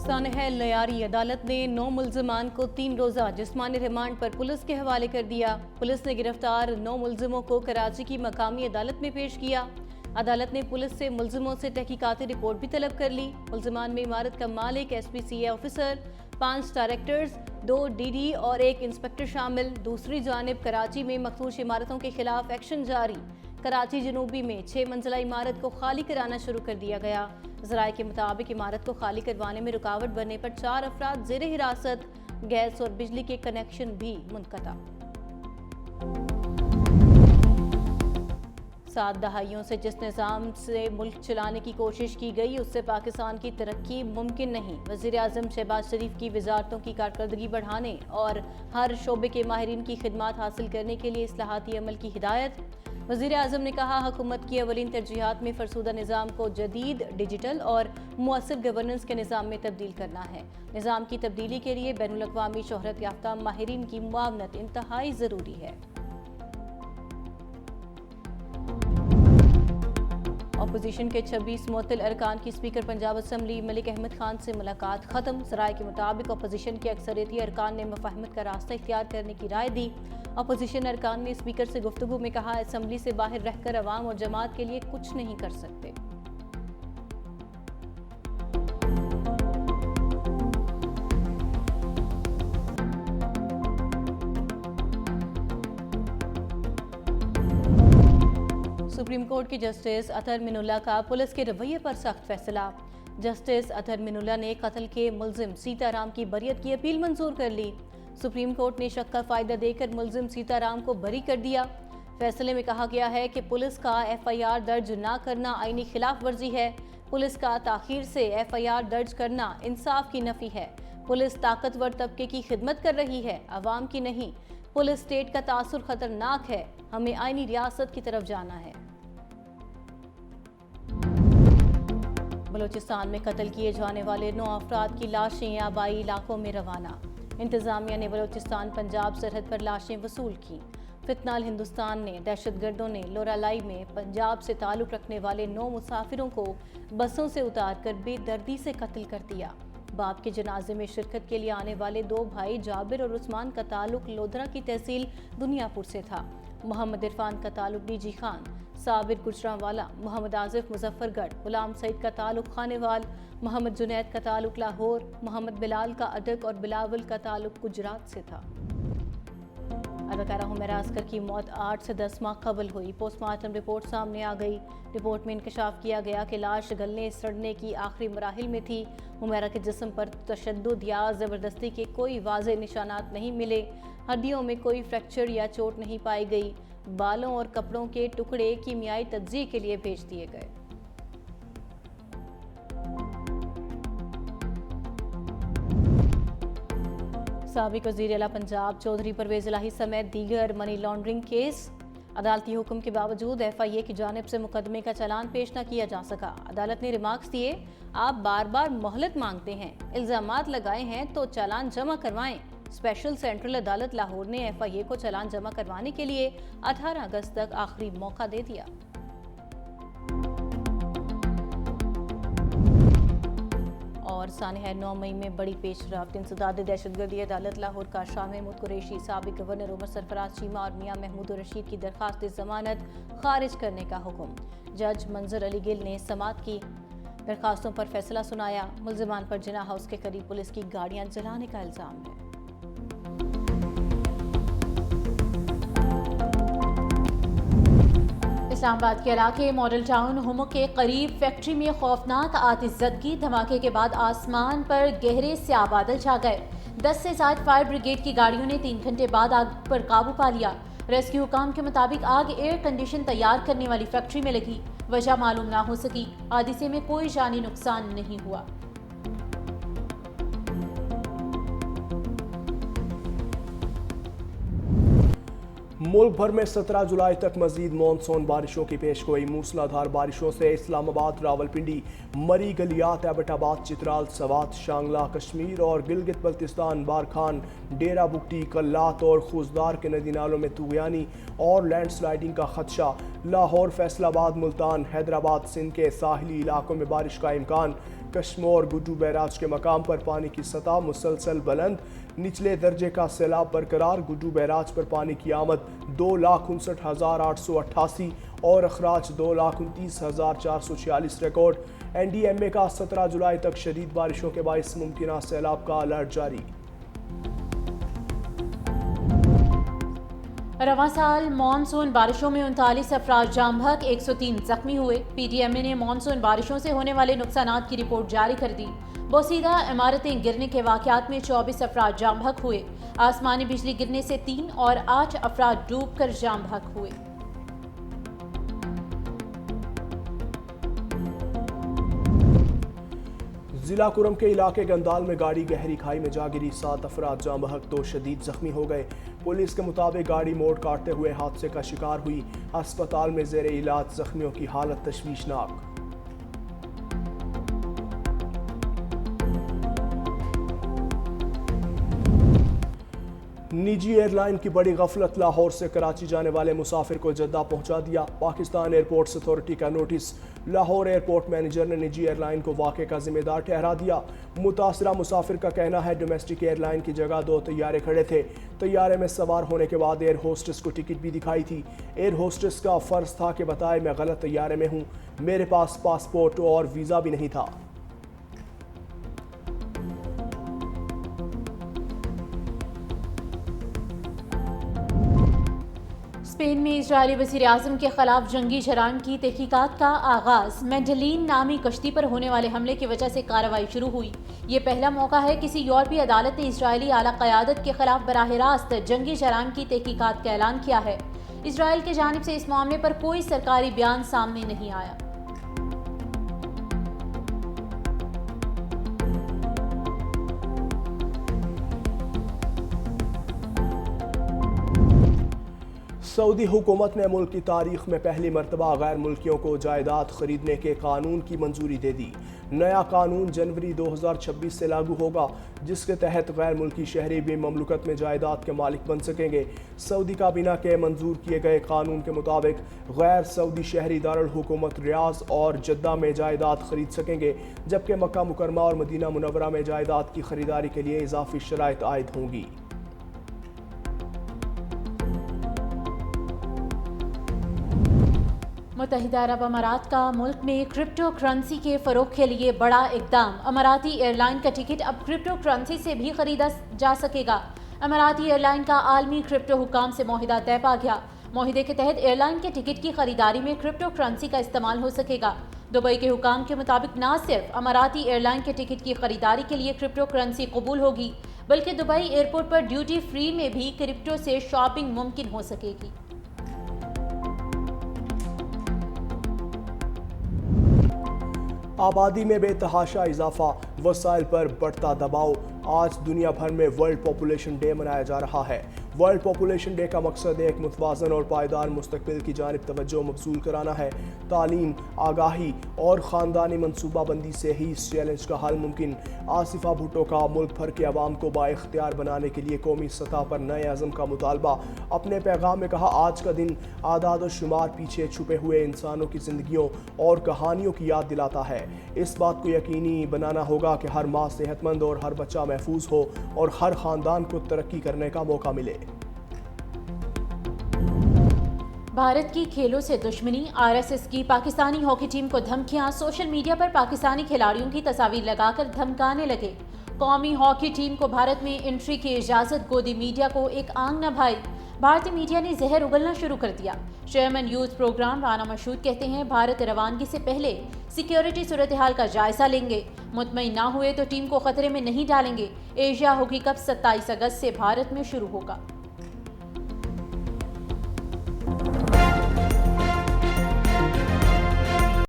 سانحہ لیاری عدالت نے 9 ملزمان کو 3 روزہ جسمانی ریمانڈ پر پولیس کے حوالے کر دیا۔ پولیس نے گرفتار 9 ملزموں کو کراچی کی مقامی عدالت میں پیش کیا۔ عدالت نے پولیس سے ملزموں سے تحقیقاتی رپورٹ بھی طلب کر لی۔ ملزمان میں عمارت کا مالک، SPCA آفیسر، 5 ڈائریکٹرز، 2 DD اور 1 انسپکٹر شامل۔ دوسری جانب کراچی میں مخدوش عمارتوں کے خلاف ایکشن جاری۔ کراچی جنوبی میں 6 منزلہ عمارت کو خالی کرانا شروع کر دیا گیا۔ ذرائع کے مطابق عمارت کو خالی کروانے میں رکاوٹ بننے پر 4 افراد زیر حراست، گیس اور بجلی کے کنیکشن بھی منقطع۔ 7 دہائیوں سے جس نظام سے ملک چلانے کی کوشش کی گئی اس سے پاکستان کی ترقی ممکن نہیں۔ وزیر اعظم شہباز شریف کی وزارتوں کی کارکردگی بڑھانے اور ہر شعبے کے ماہرین کی خدمات حاصل کرنے کے لیے اصلاحاتی عمل کی ہدایت۔ وزیر اعظم نے کہا حکومت کی اولین ترجیحات میں فرسودہ نظام کو جدید، ڈیجیٹل اور مؤثر گورننس کے نظام میں تبدیل کرنا ہے۔ نظام کی تبدیلی کے لیے بین الاقوامی شہرت یافتہ ماہرین کی معاونت انتہائی ضروری ہے۔ اپوزیشن کے 26 معطل ارکان کی اسپیکر پنجاب اسمبلی ملک احمد خان سے ملاقات ختم۔ ذرائع کے مطابق اپوزیشن کے اکثریتی ارکان نے مفاہمت کا راستہ اختیار کرنے کی رائے دی۔ اپوزیشن ارکان نے اسپیکر سے گفتگو میں کہا اسمبلی سے باہر رہ کر عوام اور جماعت کے لیے کچھ نہیں کر سکتے۔ سپریم کورٹ کے جسٹس اطہر من اللہ کا پولیس کے رویے پر سخت فیصلہ۔ جسٹس اطہر من اللہ نے قتل کے ملزم سیتا رام کی بریت کی اپیل منظور کر لی۔ سپریم کورٹ نے شک کا فائدہ دے کر ملزم سیتا رام کو بری کر دیا۔ فیصلے میں کہا گیا ہے کہ پولیس کا FIR درج نہ کرنا آئینی خلاف ورزی ہے۔ پولیس کا تاخیر سے FIR درج کرنا انصاف کی نفی ہے۔ پولیس طاقتور طبقے کی خدمت کر رہی ہے، عوام کی نہیں۔ پولیس اسٹیٹ کا تاثر خطرناک ہے، ہمیں آئینی ریاست کی طرف جانا ہے۔ بلوچستان میں قتل کیے جانے والے 9 افراد کی لاشیں آبائی علاقوں میں روانہ۔ انتظامیہ نے بلوچستان پنجاب سرحد پر لاشیں وصول کی۔ فتنہ ہندوستان نے دہشت گردوں نے لورالائی میں پنجاب سے تعلق رکھنے والے 9 مسافروں کو بسوں سے اتار کر بے دردی سے قتل کر دیا۔ باپ کے جنازے میں شرکت کے لیے آنے والے 2 بھائی جابر اور عثمان کا تعلق لودھرا کی تحصیل دنیا پور سے تھا۔ محمد عرفان کا تعلق ڈی جی خان، صابر گجرانوالا، محمد آصف مظفر گڑھ، غلام سعید کا تعلق خانیوال، محمد جنید کا تعلق لاہور، محمد بلال کا اڈک اور بلاول کا تعلق گجرات سے تھا۔ اداکارہ حمیرہ اصغر کی موت 8 سے 10 ماہ قبل ہوئی۔ پوسٹ مارٹم رپورٹ سامنے آ گئی۔ رپورٹ میں انکشاف کیا گیا کہ لاش گلنے سڑنے کی آخری مراحل میں تھی۔ حمیرہ کے جسم پر تشدد یا زبردستی کے کوئی واضح نشانات نہیں ملے۔ ہڈیوں میں کوئی فریکچر یا چوٹ نہیں پائی گئی۔ بالوں اور کپڑوں کے ٹکڑے کیمیائی تجزیے کے لیے بھیج دیے گئے۔ سابق وزیر اعلیٰ پنجاب چودھری پرویز الہی سمیت دیگر منی لانڈرنگ کیس۔ عدالتی حکم کے باوجود FIA کی جانب سے مقدمے کا چالان پیش نہ کیا جا سکا۔ عدالت نے ریمارکس دیے، آپ بار بار مہلت مانگتے ہیں، الزامات لگائے ہیں تو چالان جمع کروائیں۔ اسپیشل سینٹرل عدالت لاہور نے FIA کو چالان جمع کروانے کے لیے 18 اگست تک آخری موقع دے دیا۔ اور سانحہ 9 مئی میں بڑی پیش رفت۔ انسداد دہشت گردی عدالت لاہور کا شاہ محمود قریشی، سابق گورنر عمر سرفراز چیمہ اور میاں محمود الرشید کی درخواست ضمانت خارج کرنے کا حکم۔ جج منظر علی گل نے سماعت کی، درخواستوں پر فیصلہ سنایا۔ ملزمان پر جناح ہاؤس کے قریب پولیس کی گاڑیاں جلانے کا الزام ہے۔ اسلام آباد کے علاقے ماڈل ٹاؤن ہومو کے قریب فیکٹری میں خوفناک آتش زدگی، دھماکے کے بعد آسمان پر گہرے سیاہ بادل چھا گئے۔ 10 سے زائد فائر بریگیڈ کی گاڑیوں نے 3 گھنٹے بعد آگ پر قابو پا لیا۔ ریسکیو حکام کے مطابق آگ ایئر کنڈیشن تیار کرنے والی فیکٹری میں لگی، وجہ معلوم نہ ہو سکی۔ حادثے میں کوئی جانی نقصان نہیں ہوا۔ ملک بھر میں 17 جولائی تک مزید مانسون بارشوں کی پیشگوئی۔ موسلا دھار بارشوں سے اسلام آباد، راولپنڈی، مری، گلیات، ایبٹ آباد، چترال، سوات، شانگلہ، کشمیر اور گلگت بلتستان، بارکھان، ڈیرہ بگٹی، کلات اور خوزدار کے ندی نالوں میں طغیانی اور لینڈ سلائیڈنگ کا خدشہ۔ لاہور، فیصل آباد، ملتان، حیدرآباد، سندھ کے ساحلی علاقوں میں بارش کا امکان۔ کشمور گڈو بیراج کے مقام پر پانی کی سطح مسلسل بلند، نچلے درجے کا سیلاب برقرار۔ گڈو بیراج پر پانی کی آمد 2,59,888 اور اخراج 2,29,446 ریکارڈ۔ NDMA کا 17 جولائی تک شدید بارشوں کے باعث ممکنہ سیلاب کا الرٹ جاری۔ رواں سال مانسون بارشوں میں 39 افراد جام بحق، 103 زخمی ہوئے۔ PDMA نے مانسون بارشوں سے ہونے والے نقصانات کی رپورٹ جاری کر دی۔ بوسیدہ عمارتیں گرنے کے واقعات میں 24 افراد جام بحق ہوئے۔ آسمانی بجلی گرنے سے 3 اور 8 افراد ڈوب کر جام بحق ہوئے۔ ضلع کرم کے علاقے گندال میں گاڑی گہری کھائی میں جا گری، 7 افراد جاں بحق، 2 شدید زخمی ہو گئے۔ پولیس کے مطابق گاڑی موڑ کاٹتے ہوئے حادثے کا شکار ہوئی۔ ہسپتال میں زیر علاج زخمیوں کی حالت تشویشناک۔ نجی ایئر لائن کی بڑی غفلت، لاہور سے کراچی جانے والے مسافر کو جدہ پہنچا دیا۔ پاکستان ایئرپورٹس اتھارٹی کا نوٹس۔ لاہور ایئرپورٹ مینیجر نے نجی ایئر لائن کو واقعے کا ذمہ دار ٹھہرا دیا۔ متاثرہ مسافر کا کہنا ہے ڈومیسٹک ایئر لائن کی جگہ 2 طیارے کھڑے تھے۔ طیارے میں سوار ہونے کے بعد ایئر ہوسٹس کو ٹکٹ بھی دکھائی تھی۔ ایئر ہوسٹس کا فرض تھا کہ بتائے میں غلط طیارے میں ہوں، میرے پاس پاسپورٹ اور ویزا بھی نہیں تھا۔ اسپین میں اسرائیلی وزیر اعظم کے خلاف جنگی جرائم کی تحقیقات کا آغاز۔ مینڈلین نامی کشتی پر ہونے والے حملے کی وجہ سے کارروائی شروع ہوئی۔ یہ پہلا موقع ہے کسی یورپی عدالت نے اسرائیلی اعلیٰ قیادت کے خلاف براہ راست جنگی جرائم کی تحقیقات کا اعلان کیا ہے۔ اسرائیل کی جانب سے اس معاملے پر کوئی سرکاری بیان سامنے نہیں آیا۔ سعودی حکومت نے ملک کی تاریخ میں پہلی مرتبہ غیر ملکیوں کو جائیداد خریدنے کے قانون کی منظوری دے دی۔ نیا قانون جنوری 2026 سے لاگو ہوگا، جس کے تحت غیر ملکی شہری بھی مملکت میں جائیداد کے مالک بن سکیں گے۔ سعودی کابینہ کے منظور کیے گئے قانون کے مطابق غیر سعودی شہری دارالحکومت ریاض اور جدہ میں جائیداد خرید سکیں گے، جبکہ مکہ مکرمہ اور مدینہ منورہ میں جائیداد کی خریداری کے لیے اضافی شرائط عائد ہوں گی۔ متحدہ عرب امارات کا ملک میں کرپٹو کرنسی کے فروغ کے لیے بڑا اقدام۔ اماراتی ایئر لائن کا ٹکٹ اب کرپٹو کرنسی سے بھی خریدا جا سکے گا۔ اماراتی ایئر لائن کا عالمی کرپٹو حکام سے معاہدہ طے پا گیا۔ معاہدے کے تحت ایئر لائن کے ٹکٹ کی خریداری میں کرپٹو کرنسی کا استعمال ہو سکے گا۔ دبئی کے حکام کے مطابق نہ صرف اماراتی ایئر لائن کے ٹکٹ کی خریداری کے لیے کرپٹو کرنسی قبول ہوگی، بلکہ دبئی ایئرپورٹ پر ڈیوٹی فری میں بھی کرپٹو سے شاپنگ ممکن ہو سکے گی۔ آبادی میں بے تحاشا اضافہ، وسائل پر بڑھتا دباؤ۔ آج دنیا بھر میں ورلڈ پاپولیشن ڈے منایا جا رہا ہے۔ ورلڈ پاپولیشن ڈے کا مقصد ایک متوازن اور پائیدار مستقبل کی جانب توجہ مبذول کرانا ہے۔ تعلیم، آگاہی اور خاندانی منصوبہ بندی سے ہی اس چیلنج کا حل ممکن۔ آصفہ بھٹو کا ملک بھر کے عوام کو بااختیار بنانے کے لیے قومی سطح پر نئے عزم کا مطالبہ۔ اپنے پیغام میں کہا، آج کا دن اعداد و شمار پیچھے چھپے ہوئے انسانوں کی زندگیوں اور کہانیوں کی یاد دلاتا ہے۔ اس بات کو یقینی بنانا ہوگا کہ ہر ماں صحت مند اور ہر بچہ محفوظ ہو اور ہر خاندان کو ترقی کرنے کا موقع ملے۔ بھارت کی کھیلوں سے دشمنی، RSS کی پاکستانی ہاکی ٹیم کو دھمکیاں، سوشل میڈیا پر پاکستانی کھلاڑیوں کی تصاویر لگا کر دھمکانے لگے۔ قومی ہاکی ٹیم کو بھارت میں انٹری کی اجازت، گودی میڈیا کو ایک آنگ نہ بھائی۔ بھارتی میڈیا نے زہر اگلنا شروع کر دیا۔ چیئرمین یوتھ پروگرام رانا مشہود کہتے ہیں، بھارت روانگی سے پہلے سیکیورٹی صورتحال کا جائزہ لیں گے، مطمئن نہ ہوئے تو ٹیم کو خطرے میں نہیں ڈالیں گے۔ ایشیا ہاکی کپ 27 اگست سے بھارت میں شروع ہوگا۔